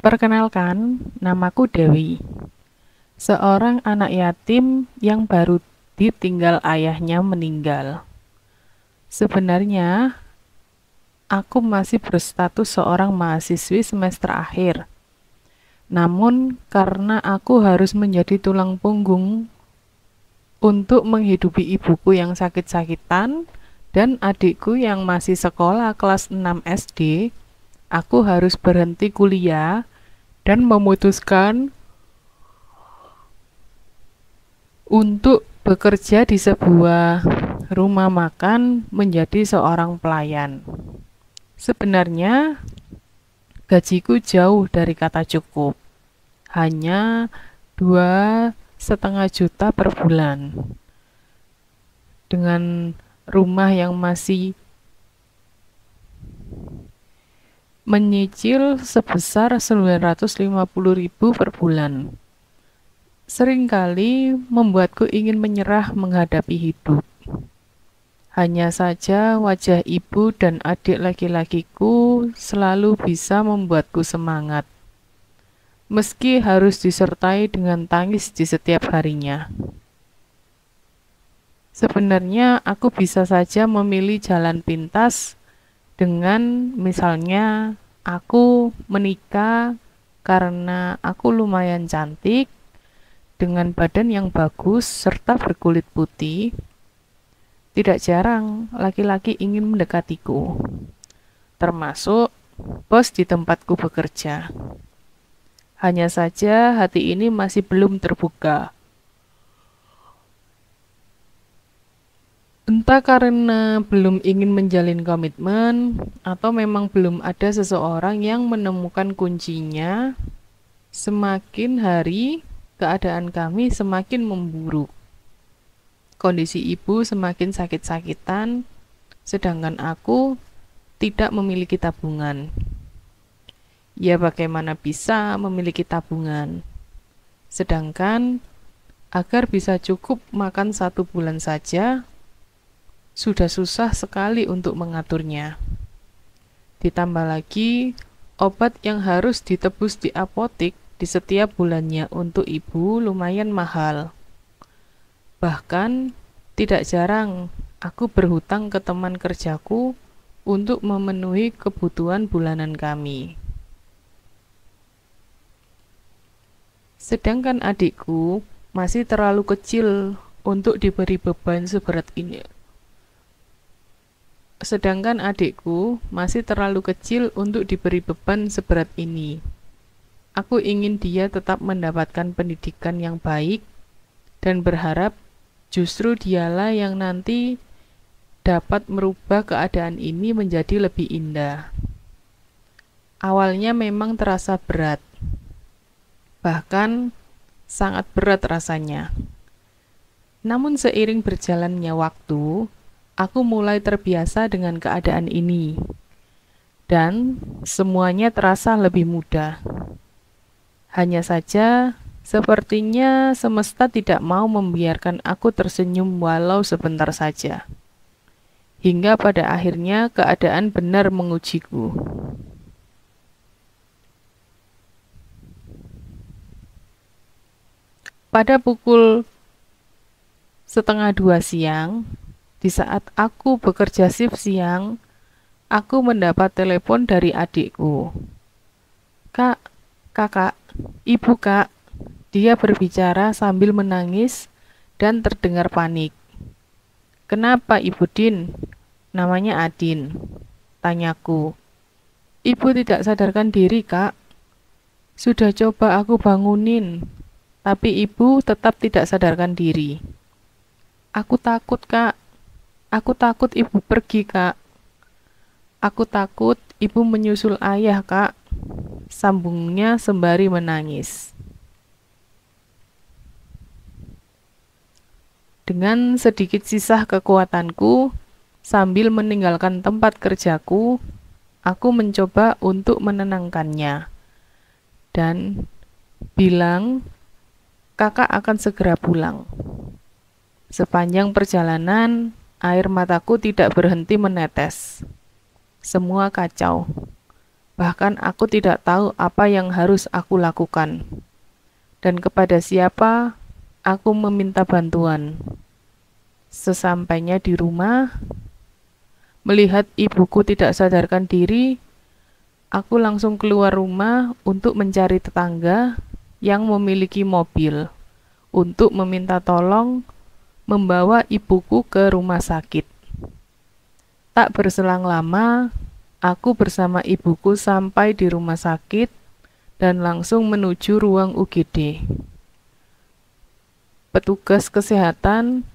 Perkenalkan, namaku Dewi, seorang anak yatim yang baru ditinggal ayahnya meninggal. Sebenarnya, aku masih berstatus seorang mahasiswi semester akhir. Namun, karena aku harus menjadi tulang punggung untuk menghidupi ibuku yang sakit-sakitan dan adikku yang masih sekolah kelas 6 SD, aku harus berhenti kuliah dan memutuskan untuk bekerja di sebuah rumah makan menjadi seorang pelayan. Sebenarnya gajiku jauh dari kata cukup, hanya 2,5 juta per bulan. Dengan rumah yang masih menyicil sebesar 950.000 per bulan. Seringkali membuatku ingin menyerah menghadapi hidup. Hanya saja wajah ibu dan adik laki-lakiku selalu bisa membuatku semangat, meski harus disertai dengan tangis di setiap harinya. Sebenarnya aku bisa saja memilih jalan pintas dengan misalnya aku menikah karena aku lumayan cantik, dengan badan yang bagus serta berkulit putih. Tidak jarang laki-laki ingin mendekatiku, termasuk bos di tempatku bekerja. Hanya saja hati ini masih belum terbuka. Entah karena belum ingin menjalin komitmen, atau memang belum ada seseorang yang menemukan kuncinya, semakin hari keadaan kami semakin memburuk. Kondisi ibu semakin sakit-sakitan, sedangkan aku tidak memiliki tabungan. Ya, bagaimana bisa memiliki tabungan? Sedangkan agar bisa cukup makan 1 bulan saja, sudah susah sekali untuk mengaturnya. Ditambah lagi, obat yang harus ditebus di apotik di setiap bulannya untuk ibu lumayan mahal. Bahkan, tidak jarang aku berhutang ke teman kerjaku untuk memenuhi kebutuhan bulanan kami. Sedangkan adikku masih terlalu kecil untuk diberi beban seberat ini. Aku ingin dia tetap mendapatkan pendidikan yang baik dan berharap justru dialah yang nanti dapat merubah keadaan ini menjadi lebih indah. Awalnya memang terasa berat, bahkan sangat berat rasanya. Namun seiring berjalannya waktu, aku mulai terbiasa dengan keadaan ini, dan semuanya terasa lebih mudah. Hanya saja, sepertinya semesta tidak mau membiarkan aku tersenyum walau sebentar saja. Hingga pada akhirnya keadaan benar mengujiku. Pada pukul 1:30 siang, di saat aku bekerja shift siang, aku mendapat telepon dari adikku. "Kak, kakak, ibu kak," dia berbicara sambil menangis dan terdengar panik. "Kenapa Ibu Din?" "Namanya Adin," tanyaku. "Ibu tidak sadarkan diri, Kak. Sudah coba aku bangunin, tapi ibu tetap tidak sadarkan diri." "Aku takut, Kak. Aku takut ibu pergi, Kak. Aku takut ibu menyusul ayah, Kak," sambungnya sembari menangis. Dengan sedikit sisa kekuatanku, sambil meninggalkan tempat kerjaku, aku mencoba untuk menenangkannya dan bilang, "Kakak akan segera pulang." Sepanjang perjalanan, air mataku tidak berhenti menetes. Semua kacau. Bahkan aku tidak tahu apa yang harus aku lakukan dan kepada siapa aku meminta bantuan. Sesampainya di rumah, melihat ibuku tidak sadarkan diri, aku langsung keluar rumah untuk mencari tetangga yang memiliki mobil untuk meminta tolong membawa ibuku ke rumah sakit. Tak berselang lama, aku bersama ibuku sampai di rumah sakit dan langsung menuju ruang UGD. Petugas kesehatan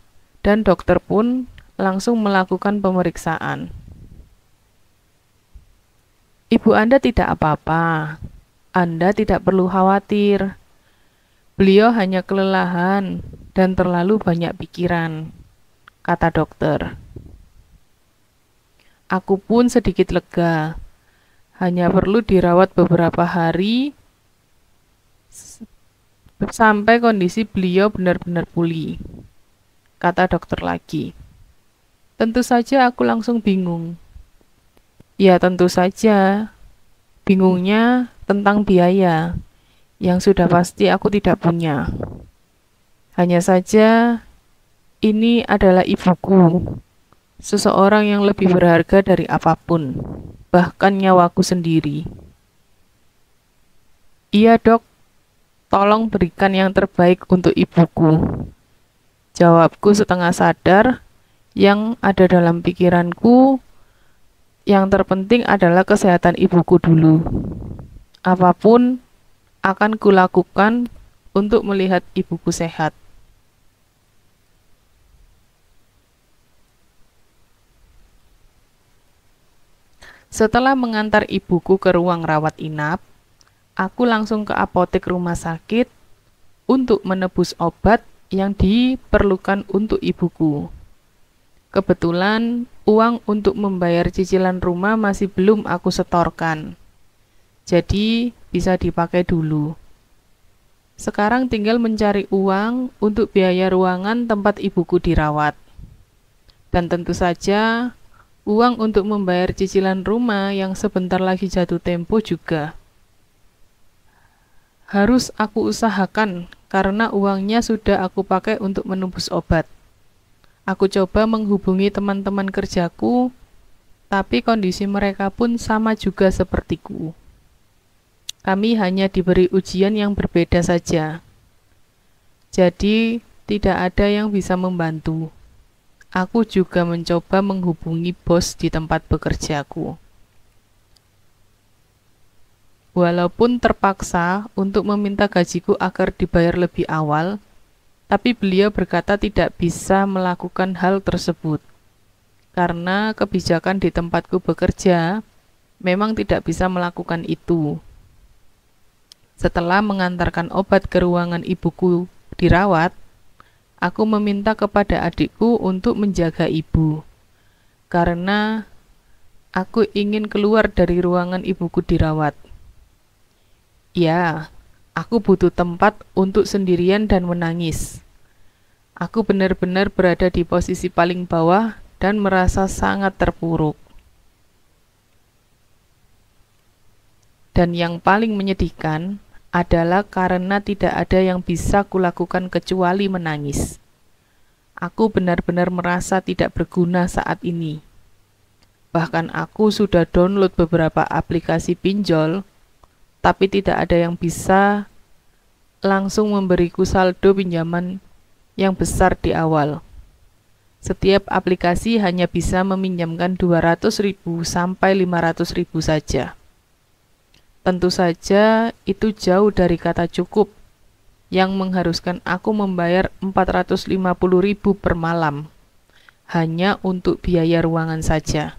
dan dokter pun langsung melakukan pemeriksaan. Ibu Anda tidak apa-apa. Anda tidak perlu khawatir. Beliau hanya kelelahan dan terlalu banyak pikiran, kata dokter. Aku pun sedikit lega. Hanya perlu dirawat beberapa hari sampai kondisi beliau benar-benar pulih, kata dokter lagi. Tentu saja aku langsung bingung. Ya tentu saja, bingungnya tentang biaya yang sudah pasti aku tidak punya. Hanya saja, ini adalah ibuku, seseorang yang lebih berharga dari apapun, bahkan nyawaku sendiri. Iya dok, tolong berikan yang terbaik untuk ibuku. Jawabku setengah sadar, yang ada dalam pikiranku, yang terpenting adalah kesehatan ibuku dulu. Apapun akan kulakukan untuk melihat ibuku sehat. Setelah mengantar ibuku ke ruang rawat inap, aku langsung ke apotek rumah sakit untuk menebus obat yang diperlukan untuk ibuku. Kebetulan, uang untuk membayar cicilan rumah masih belum aku setorkan. Jadi, bisa dipakai dulu. Sekarang tinggal mencari uang untuk biaya ruangan tempat ibuku dirawat. Dan tentu saja, uang untuk membayar cicilan rumah yang sebentar lagi jatuh tempo juga harus aku usahakan karena uangnya sudah aku pakai untuk menebus obat. Aku coba menghubungi teman-teman kerjaku, tapi kondisi mereka pun sama juga sepertiku. Kami hanya diberi ujian yang berbeda saja. Jadi, tidak ada yang bisa membantu. Aku juga mencoba menghubungi bos di tempat bekerjaku. Walaupun terpaksa untuk meminta gajiku agar dibayar lebih awal, tapi beliau berkata tidak bisa melakukan hal tersebut. Karena kebijakan di tempatku bekerja memang tidak bisa melakukan itu. Setelah mengantarkan obat ke ruangan ibuku dirawat, aku meminta kepada adikku untuk menjaga ibu. Karena aku ingin keluar dari ruangan ibuku dirawat. Ya, aku butuh tempat untuk sendirian dan menangis. Aku benar-benar berada di posisi paling bawah dan merasa sangat terpuruk. Dan yang paling menyedihkan adalah karena tidak ada yang bisa kulakukan kecuali menangis. Aku benar-benar merasa tidak berguna saat ini. Bahkan aku sudah download beberapa aplikasi pinjol, tapi tidak ada yang bisa langsung memberiku saldo pinjaman yang besar di awal. Setiap aplikasi hanya bisa meminjamkan 200.000 sampai 500.000 saja. Tentu saja itu jauh dari kata cukup yang mengharuskan aku membayar 450.000 per malam hanya untuk biaya ruangan saja.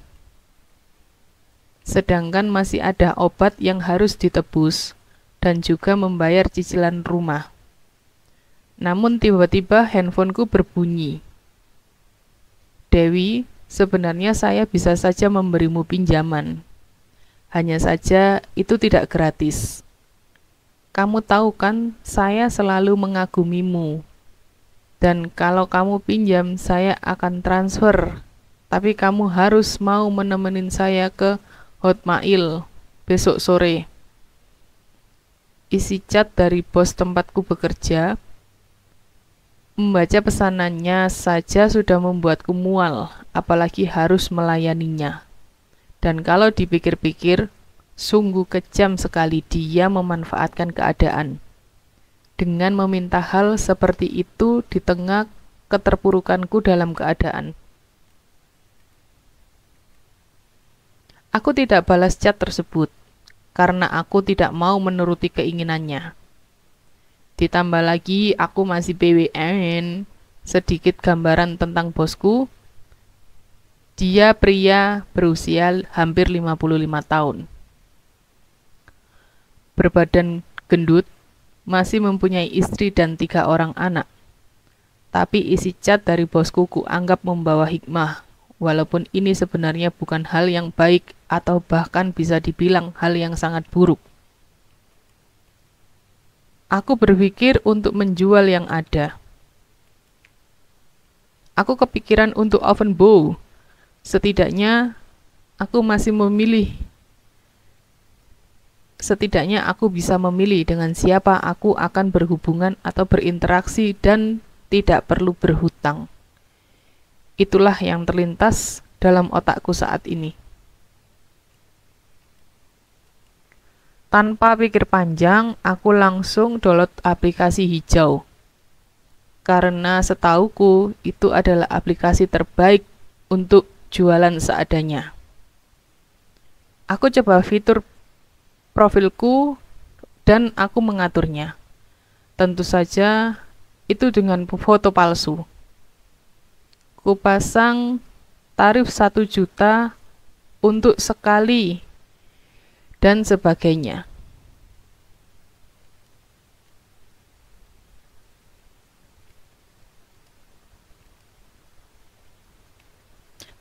Sedangkan masih ada obat yang harus ditebus dan juga membayar cicilan rumah. Namun tiba-tiba handphoneku berbunyi. Dewi, sebenarnya saya bisa saja memberimu pinjaman. Hanya saja itu tidak gratis. Kamu tahu kan, saya selalu mengagumimu. Dan kalau kamu pinjam, saya akan transfer. Tapi kamu harus mau menemenin saya ke Hotmail Besok sore. Isi chat dari bos tempatku bekerja. Membaca pesanannya saja sudah membuatku mual, apalagi harus melayaninya. Dan kalau dipikir-pikir, sungguh kejam sekali dia memanfaatkan keadaan dengan meminta hal seperti itu di tengah keterpurukanku dalam keadaan. Aku tidak balas chat tersebut karena aku tidak mau menuruti keinginannya. Ditambah lagi aku masih BWN. Sedikit gambaran tentang bosku. Dia pria berusia hampir 55 tahun. Berbadan gendut, masih mempunyai istri dan 3 orang anak. Tapi isi chat dari bosku kuanggap membawa hikmah, walaupun ini sebenarnya bukan hal yang baik atau bahkan bisa dibilang hal yang sangat buruk. Aku berpikir untuk menjual yang ada. Aku kepikiran untuk oven bow. Setidaknya aku bisa memilih dengan siapa aku akan berhubungan atau berinteraksi dan tidak perlu berhutang. Itulah yang terlintas dalam otakku saat ini. Tanpa pikir panjang, aku langsung download aplikasi hijau. Karena setauku itu adalah aplikasi terbaik untuk jualan seadanya. Aku coba fitur profilku dan aku mengaturnya. Tentu saja itu dengan foto palsu. Kupasang tarif 1 juta untuk sekali dan sebagainya.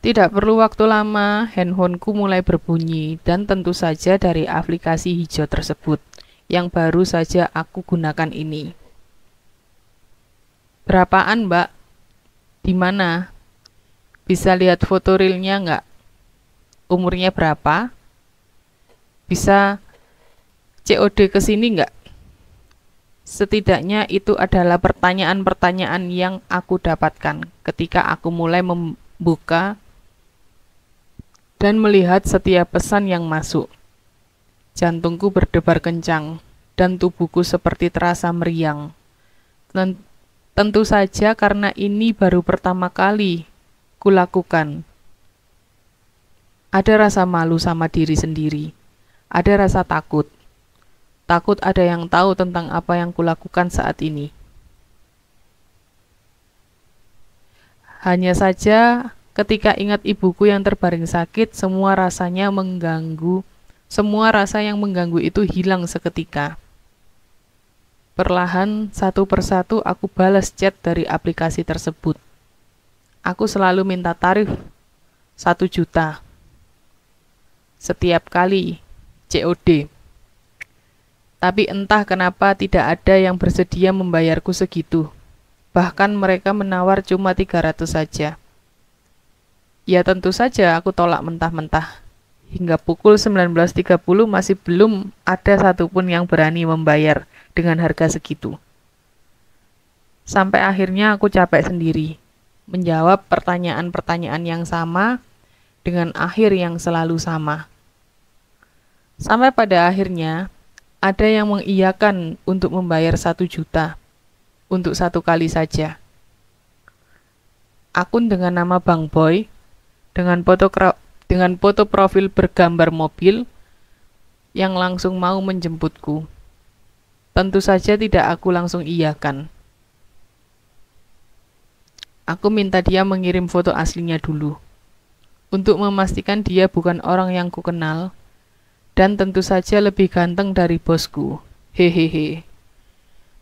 Tidak perlu waktu lama, handphoneku mulai berbunyi dan tentu saja dari aplikasi hijau tersebut yang baru saja aku gunakan ini. Berapaan, Mbak? Di mana? Bisa lihat foto realnya nggak? Umurnya berapa? Bisa COD ke sini nggak? Setidaknya itu adalah pertanyaan-pertanyaan yang aku dapatkan ketika aku mulai membuka dan melihat setiap pesan yang masuk. Jantungku berdebar kencang dan tubuhku seperti terasa meriang. Tentu saja karena ini baru pertama kali kulakukan. Ada rasa malu sama diri sendiri. Ada rasa takut. Takut ada yang tahu tentang apa yang kulakukan saat ini. Hanya saja ketika ingat ibuku yang terbaring sakit, semua rasa yang mengganggu itu hilang seketika. Perlahan, satu persatu aku balas chat dari aplikasi tersebut. Aku selalu minta tarif 1 juta. Setiap kali COD. Tapi entah kenapa tidak ada yang bersedia membayarku segitu. Bahkan mereka menawar cuma 300 saja. Ya tentu saja aku tolak mentah-mentah. Hingga pukul 19.30 masih belum ada satupun yang berani membayar dengan harga segitu. Sampai akhirnya aku capek sendiri menjawab pertanyaan-pertanyaan yang sama dengan akhir yang selalu sama. Sampai pada akhirnya ada yang mengiyakan untuk membayar 1 juta untuk 1 kali saja. Akun dengan nama Bang Boy dengan foto profil bergambar mobil yang langsung mau menjemputku. Tentu saja tidak aku langsung iyakan. Aku minta dia mengirim foto aslinya dulu, untuk memastikan dia bukan orang yang kukenal, dan tentu saja lebih ganteng dari bosku. Hehehe.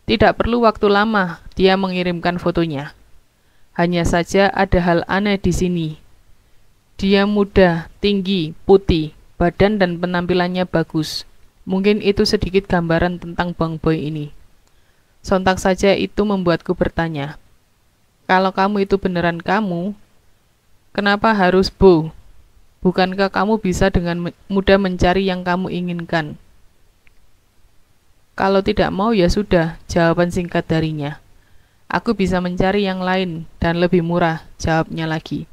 Tidak perlu waktu lama dia mengirimkan fotonya. Hanya saja ada hal aneh di sini. Dia muda, tinggi, putih, badan dan penampilannya bagus. Mungkin itu sedikit gambaran tentang Bang Boy ini. Sontak saja itu membuatku bertanya, kalau kamu itu beneran kamu, kenapa harus Bo? Bukankah kamu bisa dengan mudah mencari yang kamu inginkan? Kalau tidak mau ya sudah, jawaban singkat darinya. Aku bisa mencari yang lain dan lebih murah, jawabnya lagi.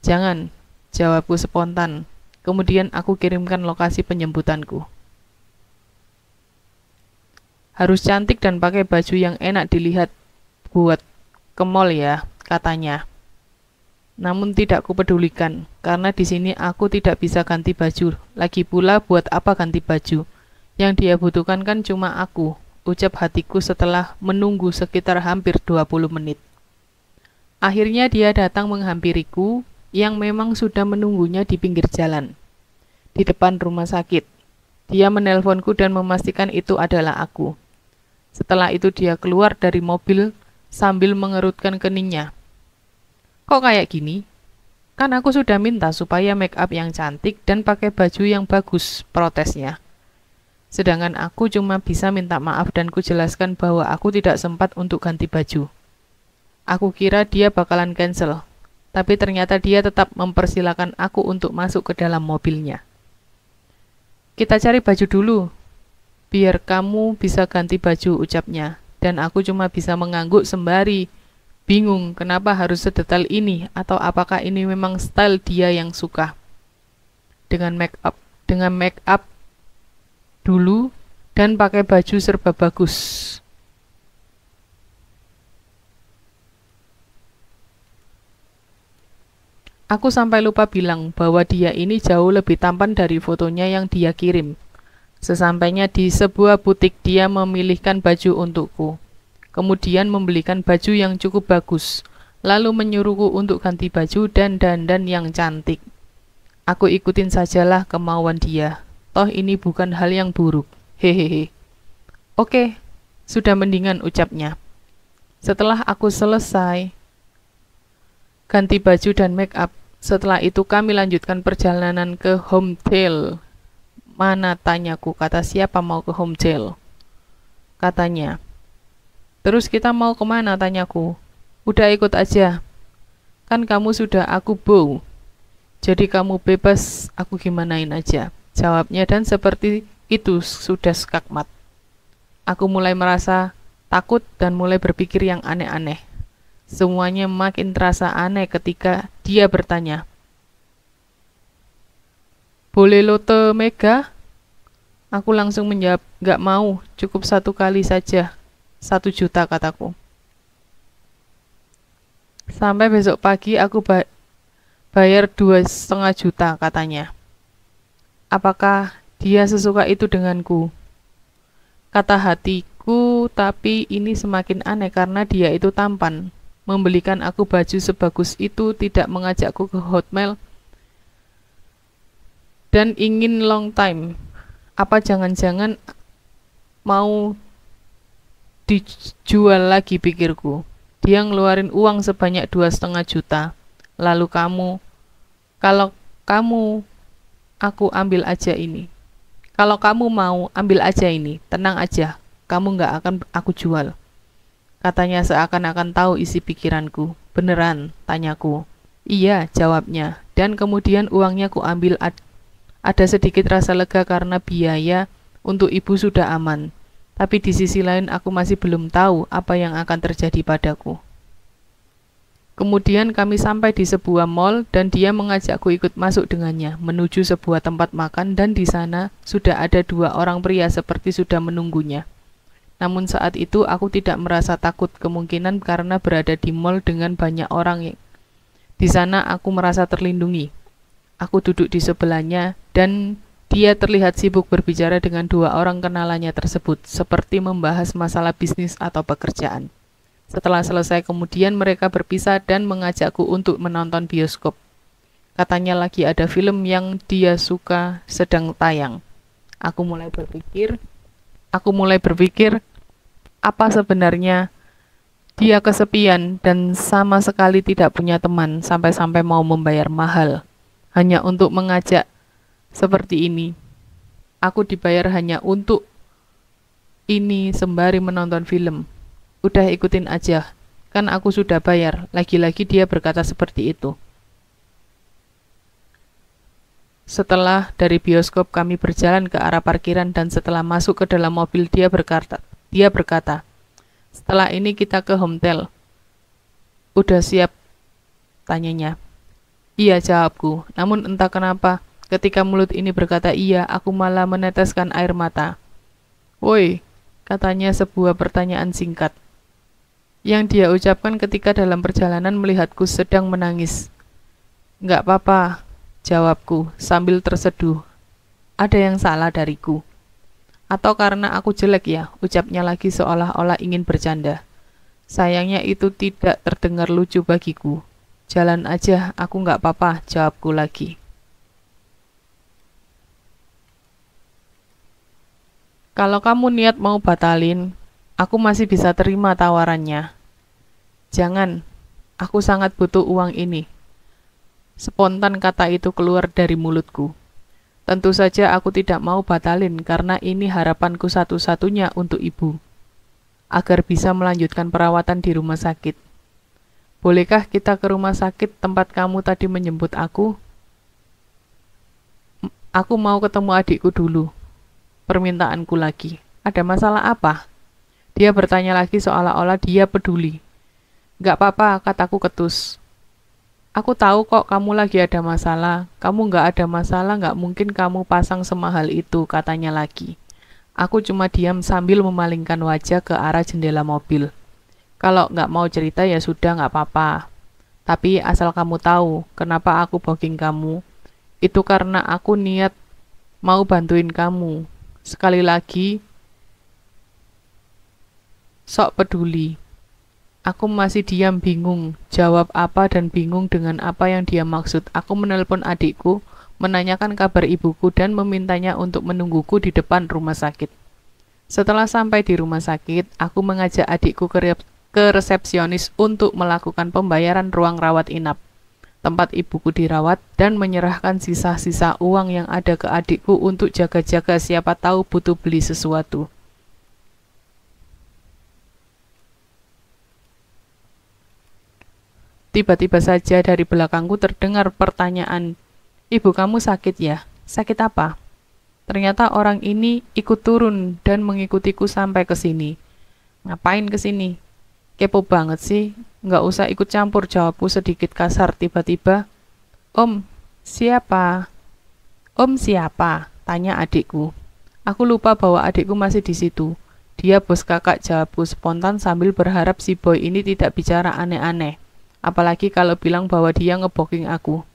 Jangan, jawabku spontan. Kemudian aku kirimkan lokasi penjemputanku. Harus cantik dan pakai baju yang enak dilihat buat ke mall ya, katanya. Namun tidak kupedulikan, karena di sini aku tidak bisa ganti baju. Lagi pula buat apa ganti baju? Yang dia butuhkan kan cuma aku, ucap hatiku setelah menunggu sekitar hampir 20 menit. Akhirnya dia datang menghampiriku, yang memang sudah menunggunya di pinggir jalan, di depan rumah sakit. Dia menelponku dan memastikan itu adalah aku. Setelah itu dia keluar dari mobil sambil mengerutkan keningnya. Kok kayak gini? Kan aku sudah minta supaya make up yang cantik dan pakai baju yang bagus, protesnya. Sedangkan aku cuma bisa minta maaf dan kujelaskan bahwa aku tidak sempat untuk ganti baju. Aku kira dia bakalan cancel, tapi ternyata dia tetap mempersilahkan aku untuk masuk ke dalam mobilnya. Kita cari baju dulu, biar kamu bisa ganti baju, ucapnya. Dan aku cuma bisa mengangguk sembari bingung kenapa harus sedetail ini, atau apakah ini memang style dia yang suka. Dengan make up dulu dan pakai baju serba bagus. Aku sampai lupa bilang bahwa dia ini jauh lebih tampan dari fotonya yang dia kirim. Sesampainya di sebuah butik, dia memilihkan baju untukku. Kemudian membelikan baju yang cukup bagus, lalu menyuruhku untuk ganti baju dan dandan yang cantik. Aku ikutin sajalah kemauan dia. Toh ini bukan hal yang buruk. Hehehe. Oke, sudah mendingan, ucapnya. Setelah aku selesai ganti baju dan make up, setelah itu kami lanjutkan perjalanan ke hotel. Mana, tanyaku, kata siapa mau ke hotel? Katanya. Terus kita mau kemana, tanyaku. Udah ikut aja. Kan kamu sudah aku bow. Jadi kamu bebas, aku gimanain aja, jawabnya, dan seperti itu sudah skakmat. Aku mulai merasa takut dan mulai berpikir yang aneh-aneh. Semuanya makin terasa aneh ketika dia bertanya, boleh lote mega? Aku langsung menjawab, gak mau, cukup satu kali saja. 1 juta, kataku. Sampai besok pagi aku bayar 2,5 juta, katanya. Apakah dia sesuka itu denganku? Kata hatiku, tapi ini semakin aneh karena dia itu tampan. Membelikan aku baju sebagus itu, tidak mengajakku ke hotel, dan ingin long time. Apa jangan-jangan mau dijual lagi, pikirku. Dia ngeluarin uang sebanyak 2,5 juta. Lalu kalau kamu, aku ambil aja ini. Kalau kamu mau, ambil aja ini. Tenang aja, kamu gak akan aku jual. Katanya seakan-akan tahu isi pikiranku. Beneran, tanyaku. Iya, jawabnya. Dan kemudian uangnya ku ambil. Ada sedikit rasa lega karena biaya untuk ibu sudah aman. Tapi di sisi lain aku masih belum tahu apa yang akan terjadi padaku. Kemudian kami sampai di sebuah mall dan dia mengajakku ikut masuk dengannya menuju sebuah tempat makan, dan di sana sudah ada 2 orang pria seperti sudah menunggunya. Namun saat itu aku tidak merasa takut, kemungkinan karena berada di mall dengan banyak orang. Di sana aku merasa terlindungi. Aku duduk di sebelahnya dan dia terlihat sibuk berbicara dengan 2 orang kenalannya tersebut, seperti membahas masalah bisnis atau pekerjaan. Setelah selesai, kemudian mereka berpisah dan mengajakku untuk menonton bioskop. Katanya lagi ada film yang dia suka sedang tayang. Aku mulai berpikir, apa sebenarnya dia kesepian dan sama sekali tidak punya teman, sampai-sampai mau membayar mahal hanya untuk mengajak seperti ini. Aku dibayar hanya untuk ini sembari menonton film. Udah ikutin aja, kan aku sudah bayar. Lagi-lagi dia berkata seperti itu. Setelah dari bioskop kami berjalan ke arah parkiran dan setelah masuk ke dalam mobil dia berkata, setelah ini kita ke hotel. Udah siap? Tanyanya. Iya, jawabku. Namun entah kenapa, ketika mulut ini berkata iya, aku malah meneteskan air mata. Woi, katanya sebuah pertanyaan singkat. Yang dia ucapkan ketika dalam perjalanan melihatku sedang menangis. Nggak apa-apa, jawabku sambil terseduh. Ada yang salah dariku. Atau karena aku jelek ya, ucapnya lagi seolah-olah ingin bercanda. Sayangnya itu tidak terdengar lucu bagiku. Jalan aja, aku nggak apa-apa, jawabku lagi. Kalau kamu niat mau batalin, aku masih bisa terima tawarannya. Jangan, aku sangat butuh uang ini. Spontan kata itu keluar dari mulutku. Tentu saja aku tidak mau batalin karena ini harapanku satu-satunya untuk ibu. Agar bisa melanjutkan perawatan di rumah sakit. Bolehkah kita ke rumah sakit tempat kamu tadi menjemput aku? Aku mau ketemu adikku dulu. Permintaanku lagi. Ada masalah apa? Dia bertanya lagi seolah-olah dia peduli. Gak apa-apa, kataku ketus. Aku tahu kok kamu lagi ada masalah. Kamu gak ada masalah, gak mungkin kamu pasang semahal itu, katanya lagi. Aku cuma diam sambil memalingkan wajah ke arah jendela mobil. Kalau nggak mau cerita ya sudah nggak apa-apa. Tapi asal kamu tahu, kenapa aku booking kamu, itu karena aku niat mau bantuin kamu. Sekali lagi, sok peduli. Aku masih diam bingung, jawab apa dan bingung dengan apa yang dia maksud. Aku menelpon adikku, menanyakan kabar ibuku dan memintanya untuk menungguku di depan rumah sakit. Setelah sampai di rumah sakit, aku mengajak adikku ke resepsionis untuk melakukan pembayaran ruang rawat inap, tempat ibuku dirawat, dan menyerahkan sisa-sisa uang yang ada ke adikku untuk jaga-jaga siapa tahu butuh beli sesuatu. Tiba-tiba saja dari belakangku terdengar pertanyaan, "Ibu kamu sakit ya? Sakit apa?" Ternyata orang ini ikut turun dan mengikutiku sampai ke sini. Ngapain ke sini? Kepo banget sih. Nggak usah ikut campur, jawabku sedikit kasar tiba-tiba. Om, siapa? Om siapa? Tanya adikku. Aku lupa bahwa adikku masih di situ. Dia bos kakak, jawabku spontan sambil berharap si boy ini tidak bicara aneh-aneh. Apalagi kalau bilang bahwa dia ngebooking aku.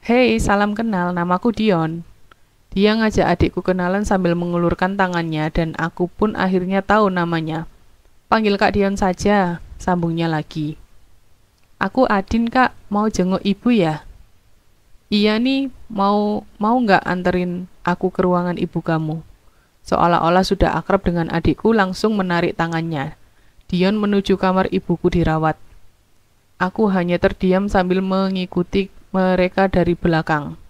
Hei, salam kenal, namaku Dion. Dia ngajak adikku kenalan sambil mengulurkan tangannya dan aku pun akhirnya tahu namanya. Panggil Kak Dion saja, sambungnya lagi. Aku Adin kak, mau jenguk ibu ya? Iya nih, mau nggak anterin aku ke ruangan ibu kamu? Seolah-olah sudah akrab dengan adikku langsung menarik tangannya. Dion menuju kamar ibuku dirawat. Aku hanya terdiam sambil mengikuti mereka dari belakang.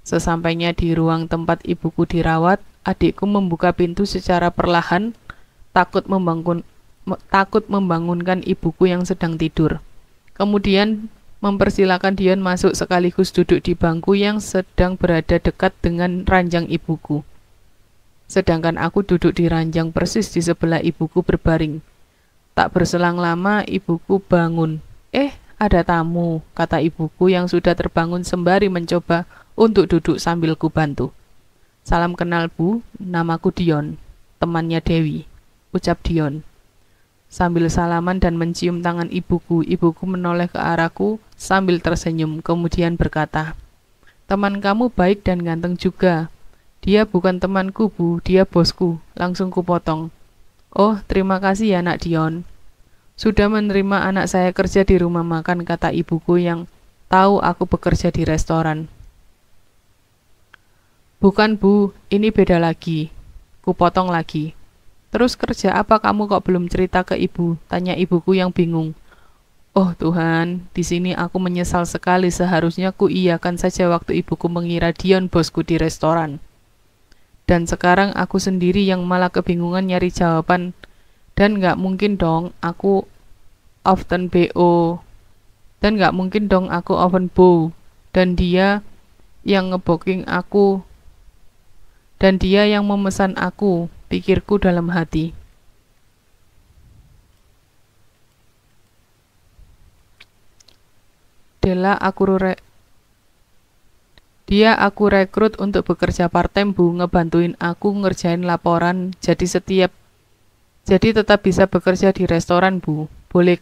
Sesampainya di ruang tempat ibuku dirawat, adikku membuka pintu secara perlahan, takut membangunkan ibuku yang sedang tidur. Kemudian mempersilahkan Dion masuk sekaligus duduk di bangku yang sedang berada dekat dengan ranjang ibuku. Sedangkan aku duduk di ranjang persis di sebelah ibuku berbaring. Tak berselang lama ibuku bangun. Ada tamu, kata ibuku yang sudah terbangun sembari mencoba untuk duduk sambil kubantu. Salam kenal Bu, namaku Dion, temannya Dewi, ucap Dion. Sambil salaman dan mencium tangan ibuku menoleh ke arahku sambil tersenyum, kemudian berkata, teman kamu baik dan ganteng juga. Dia bukan temanku Bu, dia bosku, langsung kupotong. Oh, terima kasih ya nak Dion. Sudah menerima anak saya kerja di rumah makan, kata ibuku yang tahu aku bekerja di restoran. Bukan Bu, ini beda lagi. Kupotong lagi. Terus kerja apa kamu kok belum cerita ke ibu? Tanya ibuku yang bingung. Oh Tuhan, di sini aku menyesal sekali, seharusnya ku iyakan saja waktu ibuku mengira Dion bosku di restoran. Dan sekarang aku sendiri yang malah kebingungan nyari jawaban. Dan gak mungkin dong aku often BO. Dan gak mungkin dong aku often bow. Dan dia yang ngebooking aku dan dia yang memesan aku, pikirku dalam hati. Dela dia aku rekrut untuk bekerja part-time Bu, ngebantuin aku ngerjain laporan, jadi tetap bisa bekerja di restoran Bu. Boleh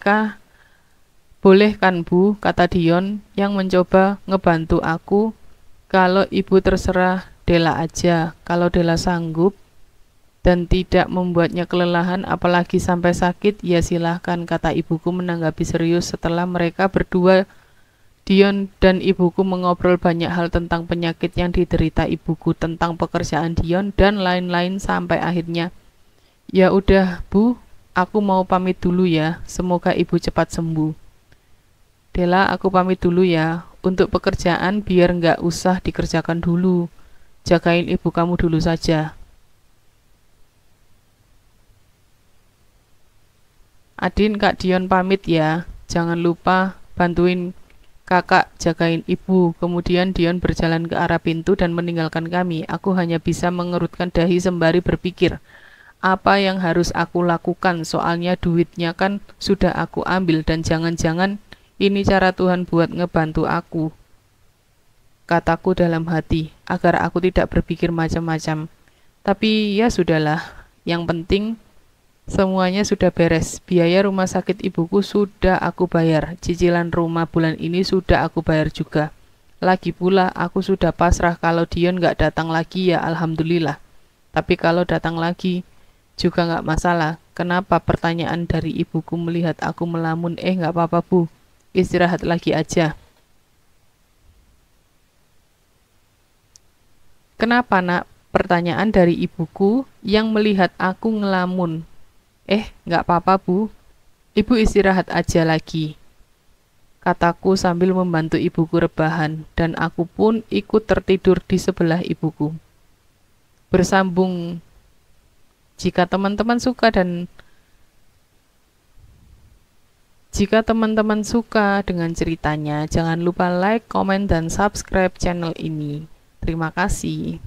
kan Bu, kata Dion yang mencoba ngebantu aku. Kalau ibu terserah Dela aja, kalau Dela sanggup dan tidak membuatnya kelelahan apalagi sampai sakit, ya silahkan, kata ibuku menanggapi serius. Setelah mereka berdua, Dion dan ibuku mengobrol banyak hal tentang penyakit yang diderita ibuku, tentang pekerjaan Dion, dan lain-lain sampai akhirnya, ya udah Bu, aku mau pamit dulu ya, semoga ibu cepat sembuh. Dela, aku pamit dulu ya, untuk pekerjaan biar nggak usah dikerjakan dulu, jagain ibu kamu dulu saja. Adin, Kak Dion pamit ya, jangan lupa bantuin kakak jagain ibu. Kemudian Dion berjalan ke arah pintu dan meninggalkan kami. Aku hanya bisa mengerutkan dahi sembari berpikir, apa yang harus aku lakukan? Soalnya duitnya kan sudah aku ambil dan jangan-jangan ini cara Tuhan buat ngebantu aku, kataku dalam hati, agar aku tidak berpikir macam-macam. Tapi ya sudahlah, yang penting semuanya sudah beres. Biaya rumah sakit ibuku sudah aku bayar. Cicilan rumah bulan ini sudah aku bayar juga. Lagi pula aku sudah pasrah kalau Dion gak datang lagi ya alhamdulillah. Tapi kalau datang lagi juga gak masalah. Kenapa? Pertanyaan dari ibuku melihat aku melamun. Gak apa-apa Bu, istirahat lagi aja. Kenapa nak? Pertanyaan dari ibuku yang melihat aku ngelamun. Nggak apa-apa Bu, ibu istirahat aja lagi, kataku sambil membantu ibuku rebahan, dan aku pun ikut tertidur di sebelah ibuku. Bersambung, jika teman-teman suka dengan ceritanya, jangan lupa like, komen, dan subscribe channel ini. Terima kasih.